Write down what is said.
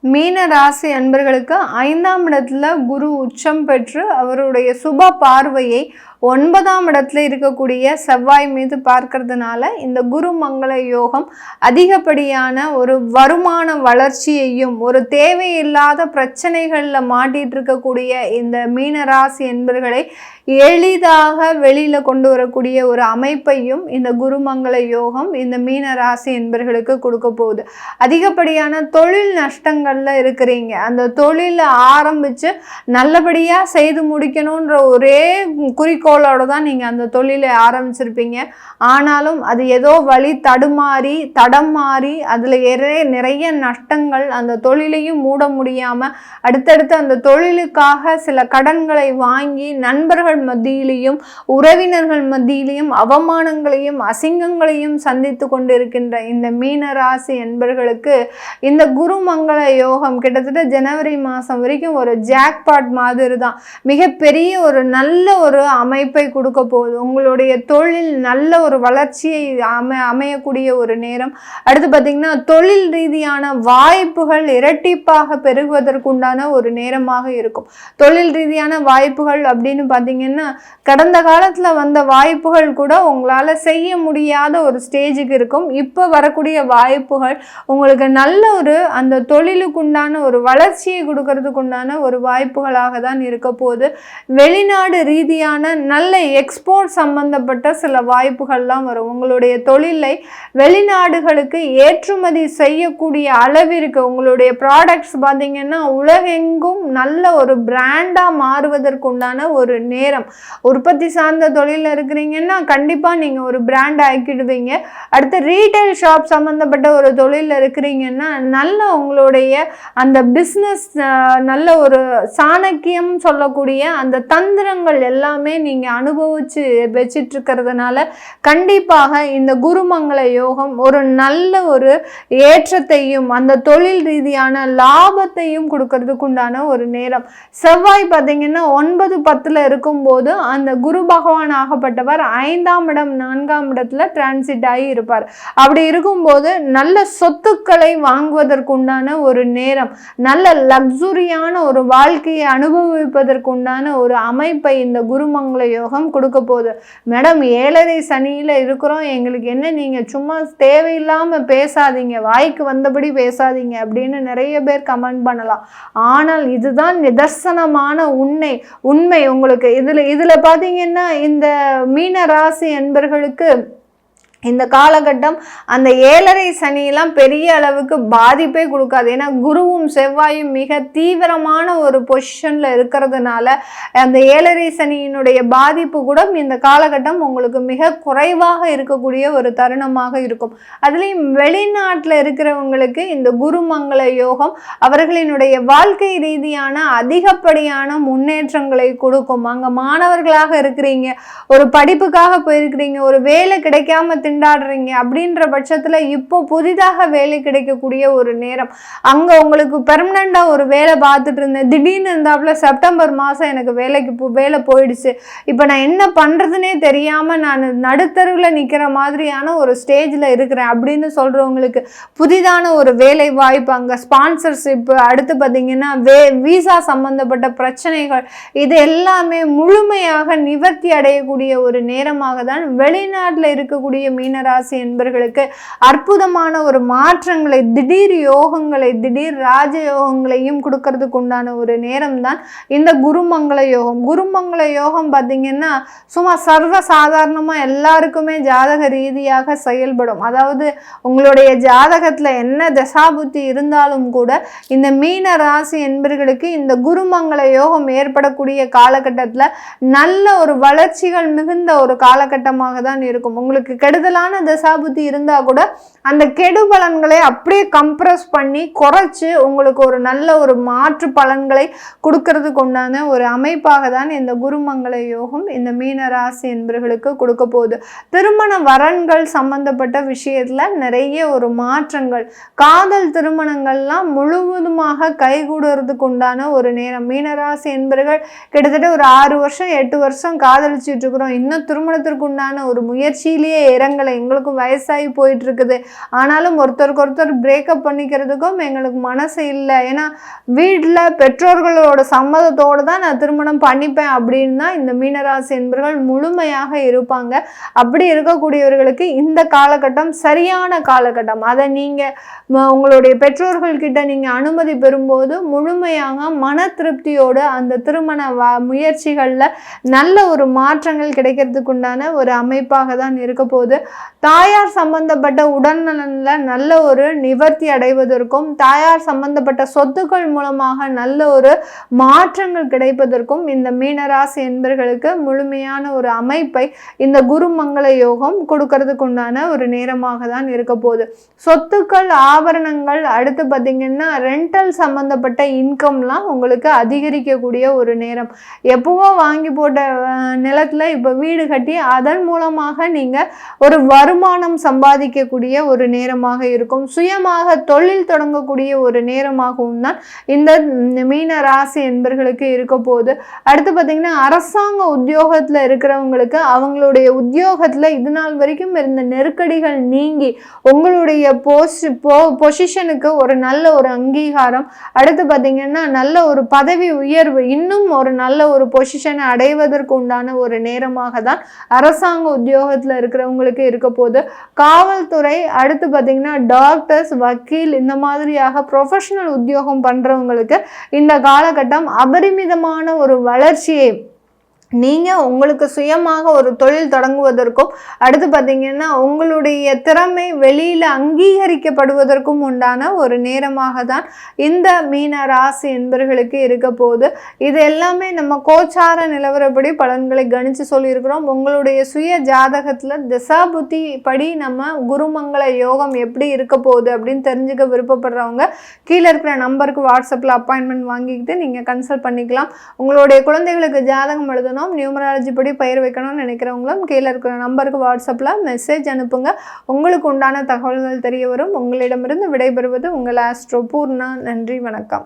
மீன ராசி அன்பர்களுக்கு 5ஆம் இடத்துல குரு உச்சம் பெற்று அவருடைய சுப பார்வையை 9ஆம் இடத்துல இருக்கக்கூடிய செவ்வாய் மீது பார்க்கறதுனால இந்த குரு மங்கள யோகம் அதிகப்படியான ஒரு வருமான வளர்ச்சியையும் ஒரு தேவையில்லாத பிரச்சனைகளில் மாட்டிட்டு இருக்கக்கூடிய இந்த மீனராசி என்பர்களை எளிதாக வெளியில கொண்டு வரக்கூடிய ஒரு அமைப்பையும் இந்த குருமங்கள யோகம் இந்த மீனராசி என்பர்களுக்கு கொடுக்க போகுது. அதிகப்படியான தொழில் நஷ்டங்கள்ல இருக்கிறீங்க, அந்த தொழில ஆரம்பிச்சு நல்லபடியா செய்து முடிக்கணும்ன்ற ஒரே குறிக்கோளோட தான் நீங்க அந்த தொழிலை ஆரம்பிச்சிருப்பீங்க. ஆனாலும் அது ஏதோ வழி தடம் மாறி அதுல நிறைய நஷ்டங்கள், அந்த தொழிலையும் மூட முடியாம அடுத்தடுத்து அந்த தொழிலுக்காக சில கடன்களை வாங்கி நண்பர்கள் மத்தியிலையும் உறவினர்கள் மத்தியிலையும் அவமானங்களையும் அசிங்கங்களையும் சந்தித்து கொண்டிருக்கின்ற இந்த மீனராசி என்பர்களுக்கு இந்த குருமங்கள யோகம் கிட்டத்தட்ட ஜனவரி மாதம் வரைக்கும் ஒரு ஜாக்பாட் மாதிரி தான். மிகப்பெரிய ஒரு நல்ல ஒரு அமைப்பை கொடுக்க போகுது. உங்களுடைய தொழில் நல்ல ஒரு வளர்ச்சியை அமையக்கூடிய ஒரு நேரம். அடுத்து பார்த்தீங்கன்னா தொழில் ரீதியான வாய்ப்புகள் இரட்டிப்பாக பெருகுவதற்குண்டான ஒரு நேரமாக இருக்கும். தொழில் ரீதியான வாய்ப்புகள் அப்படின்னு பார்த்தீங்கன்னா கடந்த காலத்துல வந்த வாய்ப்புகள் கூட உங்களால செய்ய முடியாத ஒரு ஸ்டேஜுக்கு இருக்கும். இப்போ வரக்கூடிய வாய்ப்புகள் உங்களுக்கு நல்ல ஒரு அந்த தொழிலுக்குண்டான ஒரு வளர்ச்சியை கொடுக்கறதுக்குண்டான ஒரு வாய்ப்புகளாக தான் இருக்க போகுது. வெளிநாடு ரீதியான நல்ல எக்ஸ்போர்ட் சம்பந்தப்பட்ட சில வாய்ப்புகள்லாம் வரும். உங்களுடைய தொழிலை வெளிநாடுகளுக்கு ஏற்றுமதி செய்யக்கூடிய அளவிற்கு உங்களுடைய ப்ராடக்ட்ஸ் பார்த்தீங்கன்னா உலகெங்கும் நல்ல ஒரு பிராண்டா மாறுவதற்குண்டான ஒரு நேரம். உற்பத்தி சார்ந்த தொழில இருக்கிறீங்கன்னா கண்டிப்பா நீங்க ஒரு பிராண்ட் ஆக்கிடுவீங்க. அடுத்து ரீட்டைல் ஷாப் சம்பந்தப்பட்ட ஒரு தொழில இருக்கிறீங்கன்னா நல்ல உங்களுடைய அந்த பிஸ்னஸ் நல்ல ஒரு சாணக்கியம் சொல்லக்கூடிய அந்த தந்திரங்கள் எல்லாமே நீங்க அனுபவிச்சு வச்சிட்டு இருக்கிறதுனால கண்டிப்பாக இந்த குருமங்கள யோகம் ஒரு நல்ல ஒரு ஏற்றத்தையும் அந்த தொழில் ரீதியான லாபத்தையும் கொடுக்கறதுக்கு உண்டான ஒரு நேரம். செவ்வாய் பார்த்தீங்கன்னா 9-10 இருக்கும்போது அந்த குரு பகவான் ஆகப்பட்டவர் 5ஆம் இடம் 4ஆம் இடத்துல டிரான்சிட் ஆகி இருப்பார். அப்படி இருக்கும்போது நல்ல சொத்துக்களை வாங்குவதற்குண்டான ஒரு நேரம், நல்ல லக்ஸுரியான ஒரு வாழ்க்கையை அனுபவிப்பதற்குண்டான ஒரு அமைப்பை இந்த குருமங்கள யோகம் கொடுக்க போகுது. மேடம் 7.5 சனியில இருக்கிறோம், எங்களுக்கு என்ன நீங்க சும்மா தேவையில்லாம பேசாதீங்க, வாய்க்கு வந்தபடி பேசாதீங்க அப்படின்னு நிறைய பேர் கமெண்ட் பண்ணலாம். ஆனால் இதுதான் நிதர்சனமான உண்மை உங்களுக்கு. இதுல பாத்தீங்கன்னா இந்த மீன ராசி என்பர்களுக்கு இந்த காலகட்டம் அந்த 7.5 சனியெல்லாம் பெரிய அளவுக்கு பாதிப்பே கொடுக்காது. ஏன்னா குருவும் செவ்வாயும் மிக தீவிரமான ஒரு பொசிஷன்ல இருக்கிறதுனால அந்த 7.5 சனியினுடைய பாதிப்பு கூட இந்த காலகட்டம் உங்களுக்கு மிக குறைவாக இருக்கக்கூடிய ஒரு தருணமாக இருக்கும். அதுலேயும் வெளிநாட்டில் இருக்கிறவங்களுக்கு இந்த குருமங்கள யோகம் அவர்களினுடைய வாழ்க்கை ரீதியான அதிகப்படியான முன்னேற்றங்களை கொடுக்கும். அங்கே மாணவர்களாக இருக்கிறீங்க, ஒரு படிப்புக்காக போயிருக்கிறீங்க, ஒரு வேலை கிடைக்காம திண்டாடுறீங்க அப்படின்ற பட்சத்துல இப்போ புதிதாக வேலை கிடைக்கக்கூடிய ஒரு நேரம். அங்க உங்களுக்கு பெர்மனண்டா ஒரு வேலை பார்த்துட்டு இருந்தேன், திடீர்னு இருந்தாப்புல செப்டம்பர் மாசம் எனக்கு வேலை போயிடுச்சு, இப்போ நான் என்ன பண்றதுன்னே தெரியாம நான் நடுத்தருவில் நிக்கிற மாதிரியான ஒரு ஸ்டேஜ்ல இருக்கிறேன் அப்படின்னு சொல்றவங்களுக்கு புதிதான ஒரு வேலை வாய்ப்பு, அங்க ஸ்பான்சர்ஷிப், அடுத்து பார்த்தீங்கன்னா வீசா சம்பந்தப்பட்ட பிரச்சனைகள், இது எல்லாமே முழுமையாக நிவர்த்தி அடையக்கூடிய ஒரு நேரமாக தான் வெளிநாட்டில் இருக்கக்கூடிய மீனராசி என்பர்களுக்கு அற்புதமான ஒரு மாற்றங்களை, திடீர் யோகங்களை, திடீர் ராஜ யோகங்களையும் கொடுக்கறதுக்கு உண்டான ஒரு நேரம் தான் இந்த குருமங்கள யோகம். குருமங்கள யோகம் பார்த்தீங்கன்னா சும்மா சர்வ சாதாரணமா எல்லாருக்குமே ஜாதக ரீதியாக செயல்படும். அதாவது உங்களுடைய ஜாதகத்துல என்ன தசாபுத்தி இருந்தாலும் கூட இந்த மீன ராசி என்பர்களுக்கு இந்த குருமங்கள யோகம் ஏற்படக்கூடிய காலகட்டத்துல நல்ல ஒரு வளர்ச்சிகள் மிகுந்த ஒரு காலகட்டமாக தான் இருக்கும். உங்களுக்கு கெடுதலான தசாபுத்தி இருந்தா கூட அந்த கெடு பலன்களை அப்படியே கம்ப்ரஸ் பண்ணி குறைச்சு உங்களுக்கு ஒரு நல்ல ஒரு மாற்று பலன்களை கொடுக்கறதுக்கு உண்டான ஒரு அமைப்பாக தான் இந்த குருமங்கள யோகம் இந்த மீனராசி என்பர்களுக்கு கொடுக்க போகுது. திருமண வரன்கள் சம்பந்தப்பட்ட விஷயத்துல நிறைய ஒரு மாற்றங்கள், காதல் திருமணங்கள்லாம் முழுவதுமாக கைகூடுறதுக்கு உண்டான ஒரு நேரம். மீனராசி என்பர்கள் கிட்டத்தட்ட ஒரு 6 வருஷம் 8 வருஷம் காதலிச்சுட்டு இருக்கிறோம், இன்னும் திருமணத்திற்கு உண்டான ஒரு முயற்சியிலேயே இறங்க பிள்ளைங்களை, எங்களுக்கும் வயசாகி போயிட்டு இருக்குது, ஆனாலும் ஒருத்தருக்கு ஒருத்தர் பிரேக்கப் பண்ணிக்கிறதுக்கும் எங்களுக்கு மனசு இல்லை, ஏன்னா வீட்டில் பெற்றோர்களோட சம்மதத்தோடு தான் நான் திருமணம் பண்ணிப்பேன் அப்படின்னு தான் இந்த மீனராசி என்பர்கள் முழுமையாக இருப்பாங்க. அப்படி இருக்கக்கூடியவர்களுக்கு இந்த காலகட்டம் சரியான காலகட்டம். அதை நீங்கள் உங்களுடைய பெற்றோர்கள்கிட்ட நீங்கள் அனுமதி பெறும்போது முழுமையாக மன திருப்தியோடு அந்த திருமண முயற்சிகளில் நல்ல ஒரு மாற்றங்கள் கிடைக்கிறதுக்கு உண்டான ஒரு அமைப்பாக தான் இருக்க போகுது. தாயார் சம்பந்தப்பட்ட உடல்நலனில் நல்ல ஒரு நிவர்த்தி அடைவதற்கும், தாயார் சம்பந்தப்பட்ட சொத்துக்கள் மூலமாக நல்ல ஒரு மாற்றங்கள் கிடைப்பதற்கும் இந்த மீனராசி என்பர்களுக்கு முழுமையான ஒரு அமைப்பை இந்த குருமங்கள யோகம் கொடுக்கறதுக்கு உண்டான ஒரு நேரமாக தான் இருக்க போகுது. சொத்துக்கள், ஆபரணங்கள், அடுத்து பார்த்தீங்கன்னா ரெண்டல் சம்பந்தப்பட்ட இன்கம்லாம் உங்களுக்கு அதிகரிக்கக்கூடிய ஒரு நேரம். எப்பவோ வாங்கி போட்ட நிலத்துல இப்போ வீடு கட்டி அதன் மூலமாக நீங்கள் ஒரு வருமானம் சம்பாதிக்கக்கூடிய ஒரு நேரமாக இருக்கும். சுயமாக தொழில் தொடங்கக்கூடிய ஒரு நேரமாகவும் தான் இந்த மீன ராசி என்பர்களுக்கு இருக்க போகுது. அடுத்து பார்த்தீங்கன்னா அரசாங்க உத்தியோகத்தில் இருக்கிறவங்களுக்கு அவங்களுடைய உத்தியோகத்தில் இது நாள் வரைக்கும் இருந்த நெருக்கடிகள் நீங்கி உங்களுடைய பொசிஷனுக்கு ஒரு நல்ல ஒரு அங்கீகாரம், அடுத்து பார்த்தீங்கன்னா நல்ல ஒரு பதவி உயர்வு, இன்னும் ஒரு நல்ல ஒரு பொசிஷனை அடைவதற்கு உண்டான ஒரு நேரமாக தான் அரசாங்க உத்தியோகத்தில் இருக்கிறவங்களுக்கு இருக்க போகுது. காவல்துறை, அடுத்து பார்த்தீங்கன்னா டாக்டர்ஸ், வக்கீல், இந்த மாதிரியாக ப்ரொஃபஷனல் உத்தியோகம் பண்ணுறவங்களுக்கு இந்த காலகட்டம் அபரிமிதமான ஒரு வளர்ச்சியை நீங்கள் உங்களுக்கு சுயமாக ஒரு தொழில் தொடங்குவதற்கும், அடுத்து பார்த்தீங்கன்னா உங்களுடைய திறமை வெளியில் அங்கீகரிக்கப்படுவதற்கும் உண்டான ஒரு நேரமாக தான் இந்த மீன ராசி என்பர்களுக்கு இருக்க போகுது. இது எல்லாமே நம்ம கோச்சார நிலவரப்படி பலன்களை கணித்து சொல்லியிருக்கிறோம். உங்களுடைய சுய ஜாதகத்தில் திசாபுத்தி படி நம்ம குருமங்கள யோகம் எப்படி இருக்க போகுது அப்படின்னு தெரிஞ்சுக்க விருப்பப்படுறவங்க கீழே இருக்கிற நம்பருக்கு வாட்ஸ்அப்பில் அப்பாயின்மெண்ட் வாங்கிக்கிட்டு நீங்கள் கன்சல்ட் பண்ணிக்கலாம். உங்களுடைய குழந்தைகளுக்கு ஜாதகம் எழுதணும், நியூமராலஜி படி பெயர் வைக்கணும்னு நினைக்கிறவங்களும் கீழே இருக்கிற நம்பருக்கு வாட்ஸ்அப்பில் மெசேஜ் அனுப்புங்க. உங்களுக்கு உண்டான தகவல்கள் தெரிய வரும். உங்களிடமிருந்து விடைபெறுவது உங்கள் ஆஸ்ட்ரோ பூர்ணா. நன்றி, வணக்கம்.